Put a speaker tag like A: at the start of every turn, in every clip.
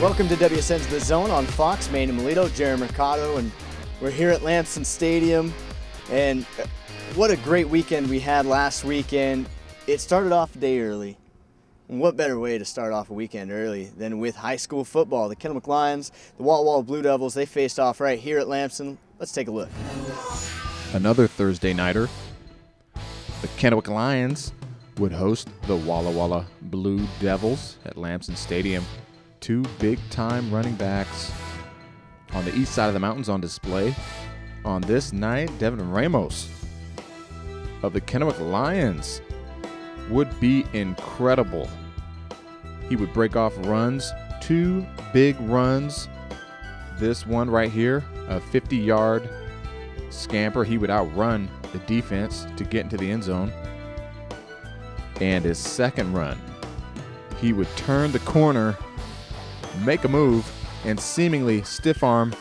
A: Welcome to WSN's The Zone on Fox. Maine and Melito, Jerry Mercado, and we're here at Lamson Stadium. And what a great weekend we had last weekend. It started off a day early. And what better way to start off a weekend early than with high school football? The Kennewick Lions, the Walla Walla Blue Devils, they faced off right here at Lamson. Let's take a look.
B: Another Thursday nighter. The Kennewick Lions would host the Walla Walla Blue Devils at Lamson Stadium. Two big-time running backs on the east side of the mountains on display. On this night, Devin Ramos of the Kennewick Lions would be incredible. He would break off runs, two big runs. This one right here, a 50-yard scamper. He would outrun the defense to get into the end zone. And his second run, he would turn the corner, make a move, and seemingly stiff arm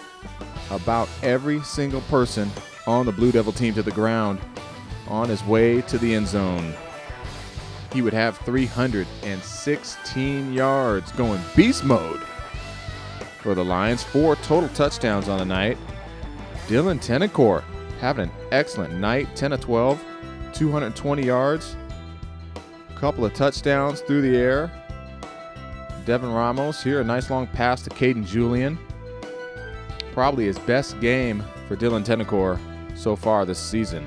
B: about every single person on the Blue Devil team to the ground on his way to the end zone. He would have 316 yards, going beast mode for the Lions. 4 total touchdowns on the night. Dylan Tennecourt having an excellent night, 10 of 12, 220 yards, a couple of touchdowns through the air. Devin Ramos here, a nice long pass to Caden Julian. Probably his best game for Dylan Tennecourt so far this season.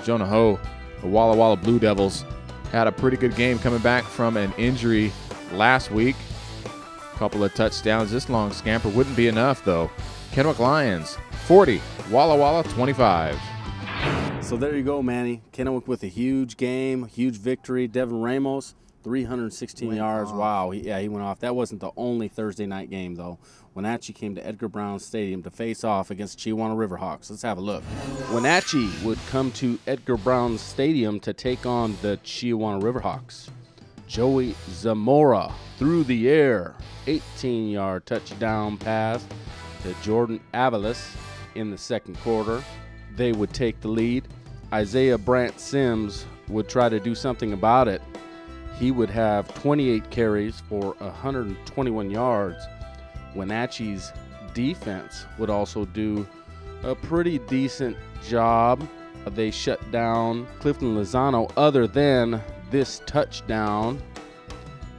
B: Jonah Ho, the Walla Walla Blue Devils, had a pretty good game coming back from an injury last week. Couple of touchdowns. This long scamper wouldn't be enough, though. Kennewick Lions, 40. Walla Walla, 25.
C: So there you go, Manny. Kennewick with a huge game, huge victory. Devin Ramos, 316 yards. Wow, he went off. That wasn't the only Thursday night game, though. Wenatchee came to Edgar Brown Stadium to face off against Chiawana Riverhawks. Let's have a look. Wenatchee would come to Edgar Brown Stadium to take on the Chiawana Riverhawks. Joey Zamora through the air, 18-yard touchdown pass to Jordan Avalos in the second quarter. They would take the lead. Isaiah Brant Sims would try to do something about it. He would have 28 carries for 121 yards. Wenatchee's defense would also do a pretty decent job. They shut down Clifton Lozano. Other than this touchdown,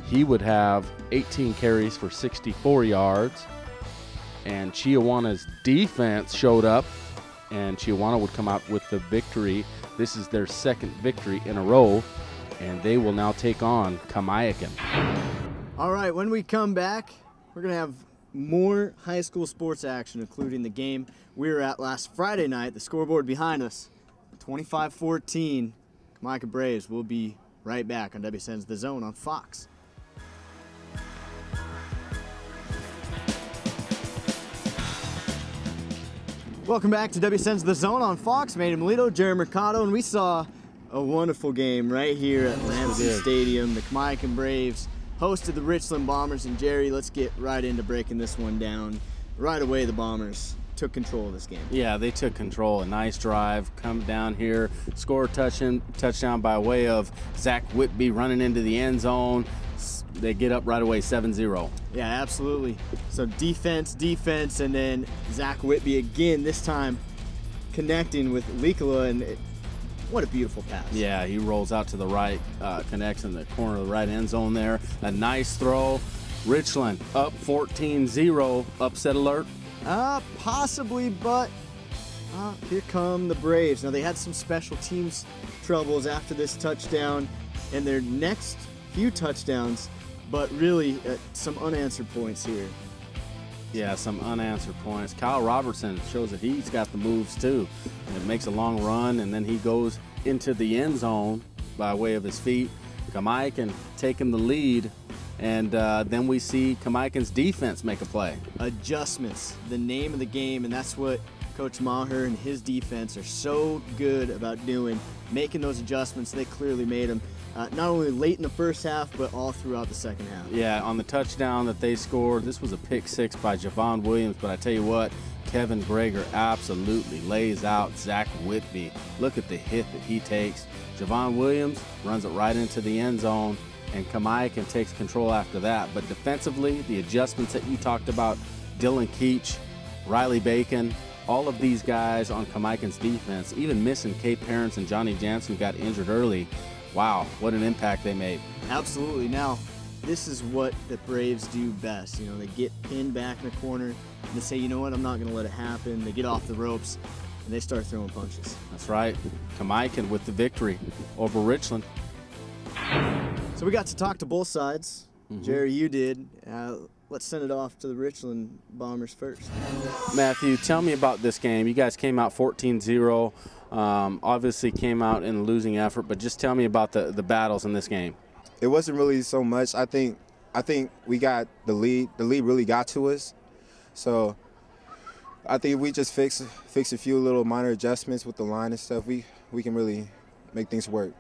C: he would have 18 carries for 64 yards. And Chiawana's defense showed up, and Chiawana would come out with the victory. This is their second victory in a row, and they will now take on Kamiakin.
A: All right, when we come back, we're going to have more high school sports action, including the game we were at last Friday night. The scoreboard behind us, 25-14. Kamiakin Braves. Will be right back on WSN's The Zone on Fox. Welcome back to WSN's The Zone on Fox. Maine and Melito, Jerry Mercado, and we saw a wonderful game right here at Lamson Stadium. The Kamiakin Braves hosted the Richland Bombers, and Jerry, let's get right into breaking this one down. Right away, the Bombers took control of this game.
C: Yeah, they took control. A nice drive, come down here, score a touchdown by way of Zach Whitby running into the end zone. They get up right away, 7-0.
A: Yeah, absolutely. So defense, and then Zach Whitby again, this time connecting with Likala, and what a beautiful pass.
C: Yeah, he rolls out to the right, connects in the corner of the right end zone there. A nice throw. Richland up 14-0. Upset alert?
A: Possibly, but here come the Braves. Now, they had some special teams troubles after this touchdown and their next few touchdowns, but really some unanswered points here.
C: Yeah, some unanswered points. Kyle Robertson shows that he's got the moves too. And it makes a long run, and then he goes into the end zone by way of his feet. Kamiakin taking the lead, and then we see Kamiakin's defense make a play. Adjustments,
A: the name of the game, and that's what Coach Maher and his defense are so good about doing, making those adjustments. They clearly made them. Not only late in the first half, but all throughout the second half.
C: Yeah, on the touchdown that they scored, this was a pick six by Javon Williams, but I tell you what, Kevin Greger absolutely lays out Zach Whitby. Look at the hit that he takes. Javon Williams runs it right into the end zone, and Kamiakin takes control after that. But defensively, the adjustments that you talked about, Dylan Keach, Riley Bacon, all of these guys on Kamiakin's defense, even missing Kay Parents and Johnny Jansen, who got injured early. Wow, what an impact they made.
A: Absolutely. Now, this is what the Braves do best. You know, they get pinned back in the corner and they say, you know what, I'm not going to let it happen. They get off the ropes and they start throwing punches.
C: That's right. Kamiakin with the victory over Richland.
A: So we got to talk to both sides. Jerry, you did. Let's send it off to the Richland Bombers first.
C: Matthew, tell me about this game. You guys came out 14-0. Obviously came out in a losing effort, but just tell me about the battles in this game.
D: It wasn't really so much. I think we got the lead. The lead really got to us. So I think if we just fix a few little minor adjustments with the line and stuff, we can really make things work.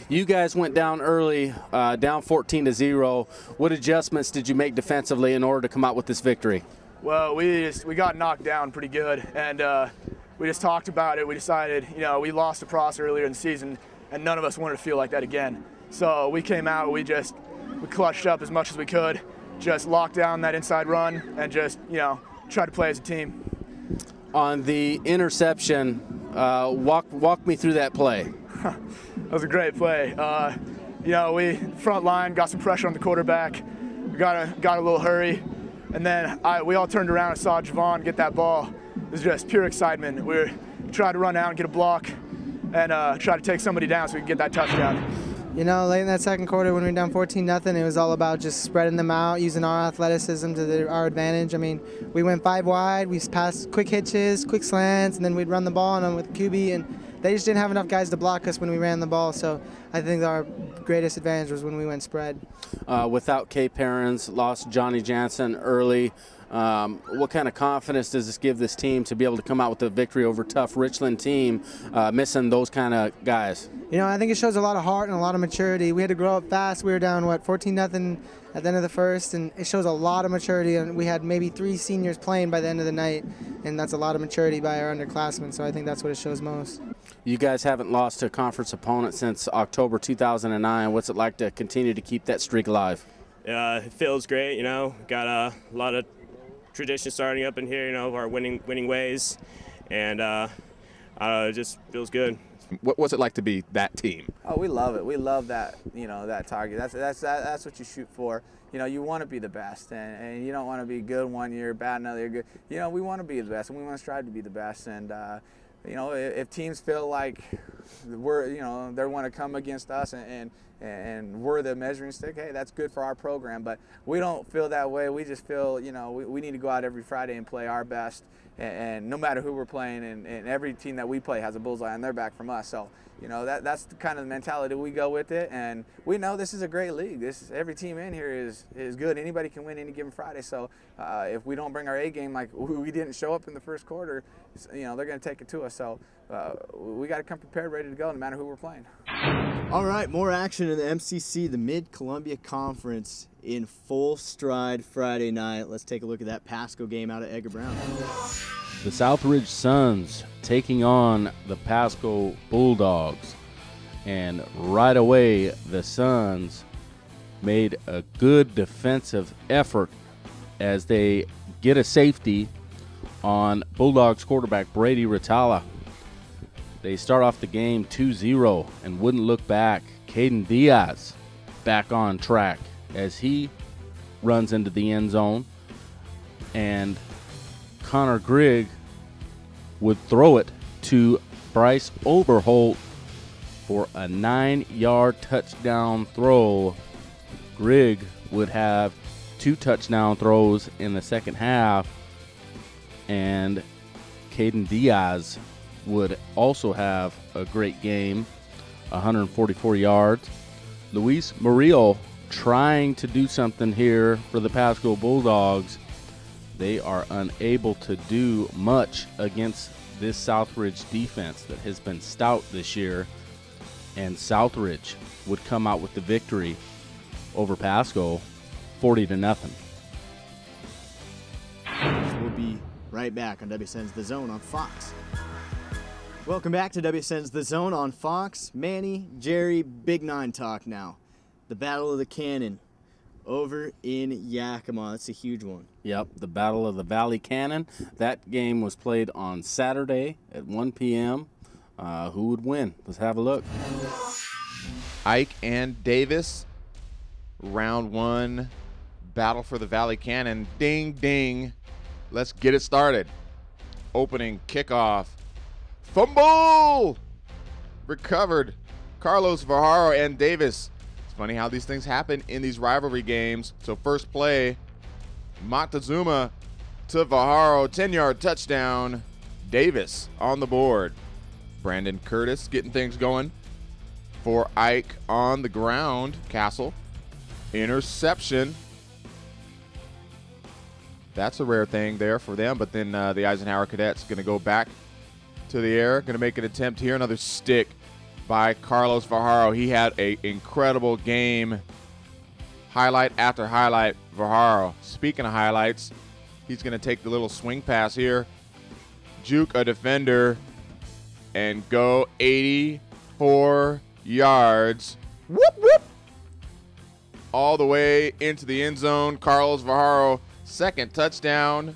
C: You guys went down early, down 14-0. What adjustments did you make defensively in order to come out with this victory?
E: Well, we got knocked down pretty good, and we just talked about it. We decided, you know, we lost to Pross earlier in the season, and none of us wanted to feel like that again. So we came out, we clutched up as much as we could, just locked down that inside run, and just, you know, tried to play as a team.
C: On the interception, walk me through that play.
E: That was a great play. You know, we front line got some pressure on the quarterback. We got a little hurry, and then we all turned around and saw Javon get that ball. It was just pure excitement. We tried to run out and get a block, and try to take somebody down so we could get that touchdown.
F: You know, late in that second quarter when we were down 14-0, it was all about just spreading them out, using our athleticism to our advantage. I mean, we went 5 wide, we passed quick hitches, quick slants, and then we'd run the ball on them with QB, and they just didn't have enough guys to block us when we ran the ball. So I think our greatest advantage was when we went spread.
C: Without Kay Parents, lost Johnny Jansen early. What kind of confidence does this give this team to be able to come out with a victory over a tough Richland team, missing those kind of guys?
F: You know, I think it shows a lot of heart and a lot of maturity. We had to grow up fast. We were down, 14-0 at the end of the first, and it shows a lot of maturity. And we had maybe 3 seniors playing by the end of the night, and that's a lot of maturity by our underclassmen. So I think that's what it shows most.
C: You guys haven't lost to a conference opponent since October 2009. What's it like to continue to keep that streak alive?
G: It feels great, you know. Got a lot of tradition starting up in here, you know, our winning ways, and it just feels good.
B: What's it like to be that team?
H: Oh, we love it. We love that, you know, that target. That's what you shoot for. You know, you want to be the best, and you don't want to be good one year, bad another year, good. You know, we want to be the best, and we want to strive to be the best. And you know, if teams feel like we're, you know, they want to come against us and we're the measuring stick, hey, that's good for our program. But we don't feel that way. We just feel, you know, we need to go out every Friday and play our best. And no matter who we're playing, and every team that we play has a bullseye on their back from us. So, you know, that's the kind of mentality we go with it. And we know this is a great league. Every team in here is good. Anybody can win any given Friday. So if we don't bring our A game, like we didn't show up in the first quarter, you know, they're going to take it to us. So we got to come prepared, ready to go, no matter who we're playing.
A: All right, more action in the MCC, the Mid-Columbia Conference, in full stride Friday night. Let's take a look at that Pasco game out at Edgar Brown.
C: The Southridge Suns taking on the Pasco Bulldogs. And right away, the Suns made a good defensive effort as they get a safety on Bulldogs quarterback Brady Ritala. They start off the game 2-0 and wouldn't look back. Caden Diaz back on track as he runs into the end zone. And Connor Grigg would throw it to Bryce Oberholt for a 9-yard touchdown throw. Grigg would have 2 touchdown throws in the second half, and Caden Diaz would also have a great game, 144 yards. Luis Murillo trying to do something here for the Pasco Bulldogs. They are unable to do much against this Southridge defense that has been stout this year, and Southridge would come out with the victory over Pasco 40-0.
A: We'll be right back on WSN's The Zone on Fox. Welcome back to WSN's The Zone on Fox. Manny, Jerry, Big Nine talk now. the Battle of the Cannon over in Yakima. That's a huge one.
C: Yep, the Battle of the Valley Cannon. That game was played on Saturday at 1 p.m. Who would win? Let's have a look.
B: Ike and Davis, round one, battle for the Valley Cannon. Ding, ding. Let's get it started. Opening kickoff. Fumble! Recovered. Carlos Vajaro and Davis. It's funny how these things happen in these rivalry games. So first play, Montezuma to Vajaro, 10-yard touchdown. Davis on the board. Brandon Curtis getting things going for Ike on the ground. Castle, interception. That's a rare thing there for them, but then the Eisenhower Cadets going to go back to the air, going to make an attempt here. Another stick by Carlos Vajaro. He had an incredible game. Highlight after highlight, Vajaro. Speaking of highlights, he's going to take the little swing pass here, juke a defender, and go 84 yards. Whoop, whoop. All the way into the end zone. Carlos Vajaro, second touchdown.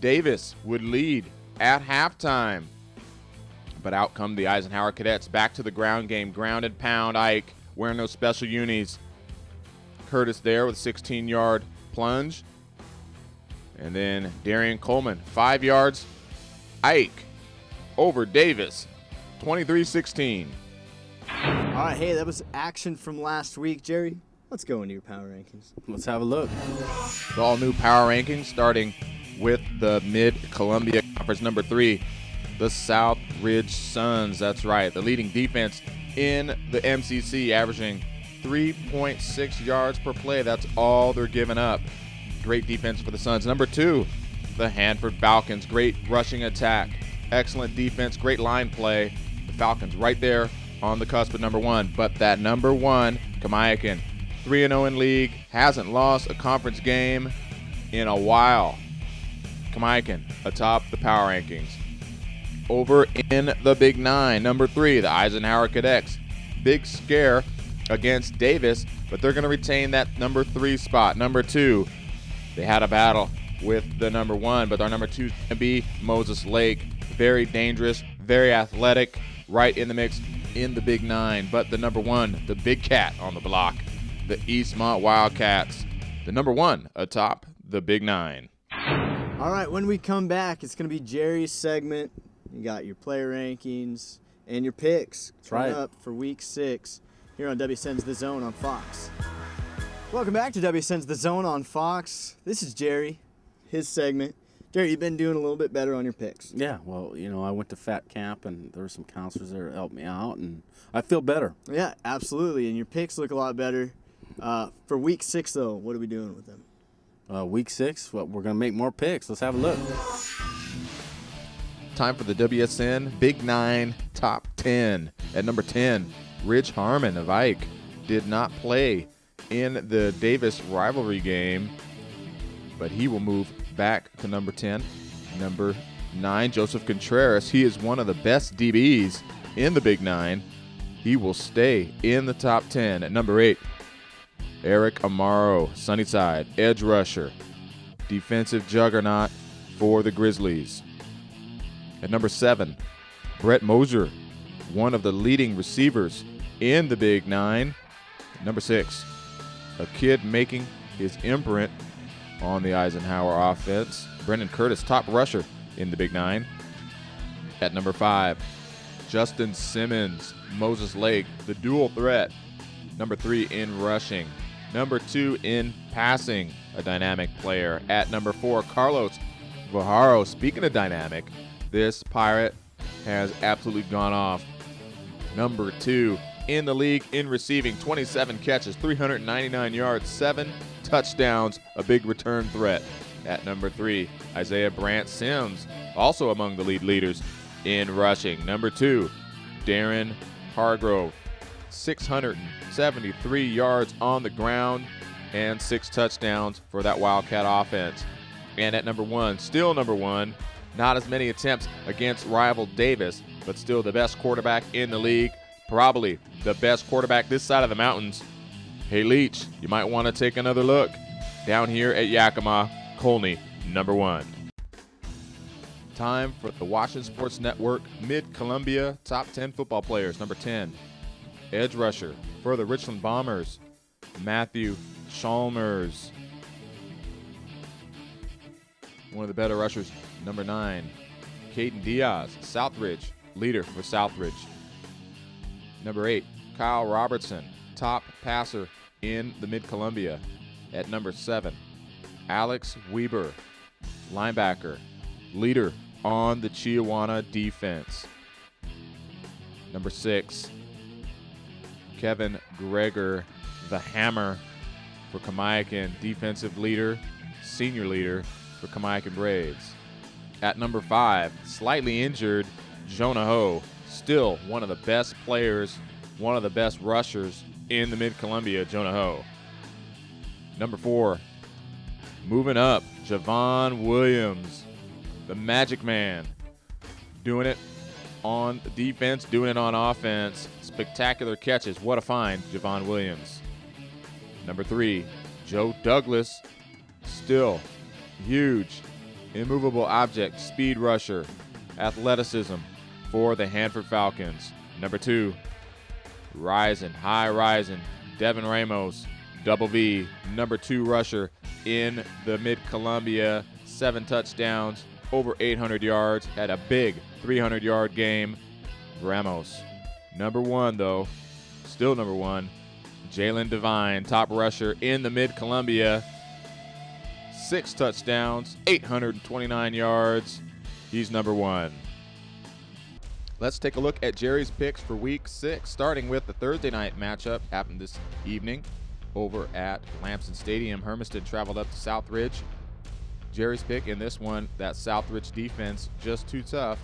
B: Davis would lead at halftime. But out come the Eisenhower Cadets. Back to the ground game. Ground and pound. Ike wearing those special unis. Curtis there with a 16-yard plunge. And then Darian Coleman, 5 yards. Ike over Davis, 23-16.
A: All right, hey, that was action from last week. Jerry, let's go into your power rankings.
C: Let's have a look.
B: The all-new power rankings, starting with the Mid-Columbia Conference number 3, the South Ridge Suns. That's right, the leading defense in the MCC, averaging 3.6 yards per play. That's all they're giving up. Great defense for the Suns. Number 2, the Hanford Falcons. Great rushing attack, excellent defense, great line play. The Falcons right there on the cusp of number 1. But that number 1, Kamiakin, 3-0 in league, hasn't lost a conference game in a while. Kamiakin atop the power rankings. Over in the Big 9, number 3, the Eisenhower Cadets. Big scare against Davis, but they're going to retain that number 3 spot. Number 2, they had a battle with the number 1, but our number 2 is going to be Moses Lake. Very dangerous, very athletic, right in the mix in the Big 9. But the number 1, the big cat on the block, the Eastmont Wildcats. The number 1 atop the Big 9.
A: All right, when we come back, it's going to be Jerry's segment. You got your player rankings and your picks coming up for Week 6 here on WSN's The Zone on Fox. Welcome back to WSN's The Zone on Fox. This is Jerry, his segment. Jerry, you've been doing a little bit better on your picks.
C: Yeah, well, you know, I went to Fat Camp, and there were some counselors there that helped me out, and I feel better.
A: Yeah, absolutely, and your picks look a lot better. For Week 6, though, what are we doing with them?
C: Week 6, well, we're going to make more picks. Let's have a look.
B: Time for the WSN Big 9 Top 10. At number 10, Ridge Harmon of Ike did not play in the Davis rivalry game, but he will move back to number 10. Number 9, Joseph Contreras. He is one of the best DBs in the Big 9. He will stay in the top 10. At number 8, Eric Amaro, Sunnyside, edge rusher, defensive juggernaut for the Grizzlies. At number 7, Brett Moser, one of the leading receivers in the Big 9. Number 6, a kid making his imprint on the Eisenhower offense, Brendan Curtis, top rusher in the Big 9. At number 5, Justin Simmons, Moses Lake, the dual threat. Number 3 in rushing. Number 2 in passing, a dynamic player. At number 4, Carlos Vajaro. Speaking of dynamic, this Pirate has absolutely gone off. Number 2 in the league in receiving, 27 catches, 399 yards, 7 touchdowns, a big return threat. At number 3, Isaiah Brant Sims, also among the lead leaders in rushing. Number 2, Darren Hargrove, 673 yards on the ground and 6 touchdowns for that Wildcat offense. And at number 1, still number 1, not as many attempts against rival Davis, but still the best quarterback in the league, probably the best quarterback this side of the mountains, Hey, Leach, you might want to take another look. Down here at Yakima, Colney, number 1. Time for the Washington Sports Network Mid-Columbia Top 10 Football Players. Number 10, edge rusher for the Richland Bombers, Matthew Chalmers. One of the better rushers. Number 9, Caden Diaz, Southridge, leader for Southridge. Number 8, Kyle Robertson, top passer in the Mid-Columbia. At number 7, Alex Weber, linebacker, leader on the Chiawana defense. Number 6, Kevin Greger, the Hammer for Kamiakin, defensive leader, senior leader for Kamiakin Braves. At number 5, slightly injured, Jonah Ho, still one of the best players, one of the best rushers in the Mid-Columbia, Jonah Ho. Number 4, moving up, Javon Williams, the Magic Man, doing it on defense, doing it on offense. Spectacular catches. What a find, Javon Williams. Number 3, Joe Douglas, still huge, immovable object, speed rusher, athleticism for the Hanford Falcons. Number 2, high rising, Devin Ramos, Double V, number 2 rusher in the Mid-Columbia, 7 touchdowns, over 800 yards, had a big 300-yard game. Ramos. Number 1, though, still number 1, Jalen Devine, top rusher in the Mid-Columbia, 6 touchdowns, 829 yards. He's number 1. Let's take a look at Jerry's picks for Week 6, starting with the Thursday night matchup happened this evening over at Lamson Stadium. Hermiston traveled up to Southridge. Jerry's pick in this one, that Southridge defense just too tough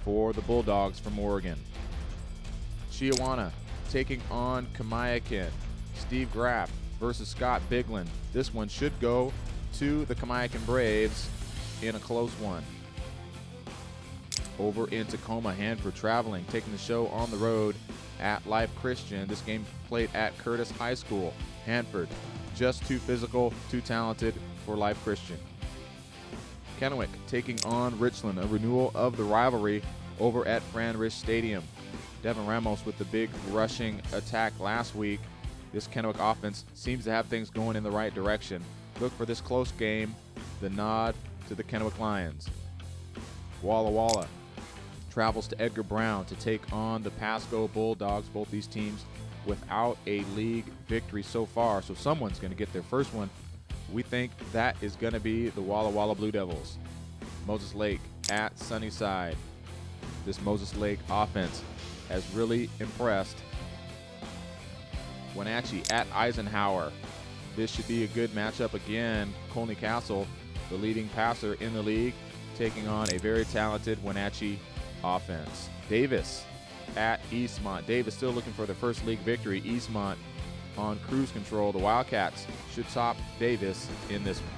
B: for the Bulldogs from Oregon. Chiawana taking on Kamiakin. Steve Graff versus Scott Bigland. This one should go to the Kamiakin Braves in a close one. Over in Tacoma, Hanford traveling, taking the show on the road at Life Christian. This game played at Curtis High School. Hanford, just too physical, too talented for Life Christian. Kennewick taking on Richland, a renewal of the rivalry over at Fran Rich Stadium. Devin Ramos with the big rushing attack last week. This Kennewick offense seems to have things going in the right direction. Look for this close game, the nod to the Kennewick Lions. Walla Walla travels to Edgar Brown to take on the Pasco Bulldogs. Both these teams without a league victory so far, so someone's going to get their first one. We think that is going to be the Walla Walla Blue Devils. Moses Lake at Sunnyside. This Moses Lake offense has really impressed. Wenatchee at Eisenhower. This should be a good matchup again. Colney Castle, the leading passer in the league, taking on a very talented Wenatchee offense. Davis at Eastmont. Davis still looking for their first league victory. Eastmont on cruise control. The Wildcats should top Davis in this one.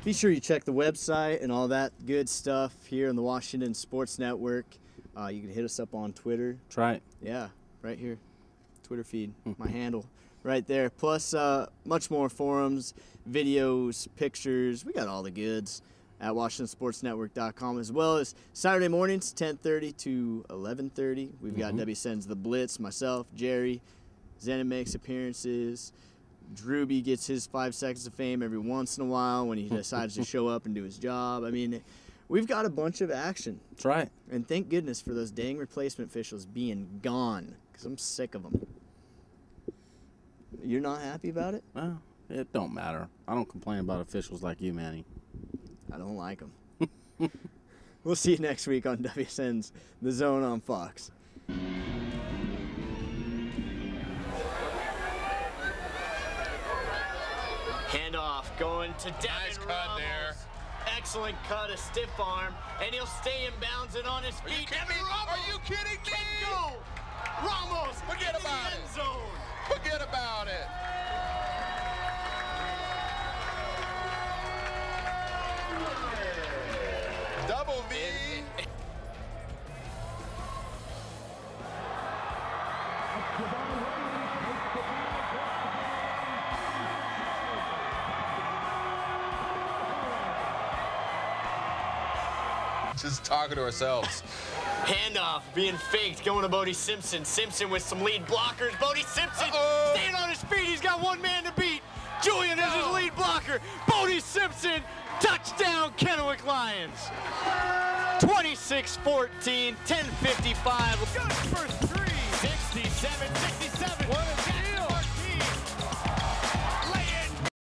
A: Be sure you check the website and all that good stuff here on the Washington Sports Network. You can hit us up on Twitter.
C: Try it.
A: Yeah, right here. Twitter feed, my handle right there. Plus much more forums, videos, pictures. We got all the goods at WashingtonSportsNetwork.com, as well as Saturday mornings, 10:30 to 11:30. We've got WSN's The Blitz, myself, Jerry. Zenon makes appearances. Drewby gets his 5 seconds of fame every once in a while when he decides to show up and do his job. I mean, we've got a bunch of action.
C: That's right.
A: And thank goodness for those dang replacement officials being gone, because I'm sick of them. You're not happy about it?
C: Well, it don't matter. I don't complain about officials like you, Manny.
A: I don't like them. We'll see you next week on WSN's The Zone on Fox. Handoff going to Devin
I: Nice cut
A: Ramos.
I: there.
A: Excellent cut, a stiff arm, and he'll stay in bounds and on his feet.
I: Are you kidding me?
A: Can go. Ramos
I: Forget
A: into the
I: about
A: end
I: it.
A: zone.
I: Forget about it. Double V.
J: Javon
I: Just talking to ourselves.
A: Handoff being faked, going to Bodie Simpson. Simpson with some lead blockers. Bodie Simpson staying on his feet. He's got one man to beat. Julian is his lead blocker. Bodie Simpson, touchdown Kennewick Lions. 26-14, 10:55.
J: Goes for 3. 67-67.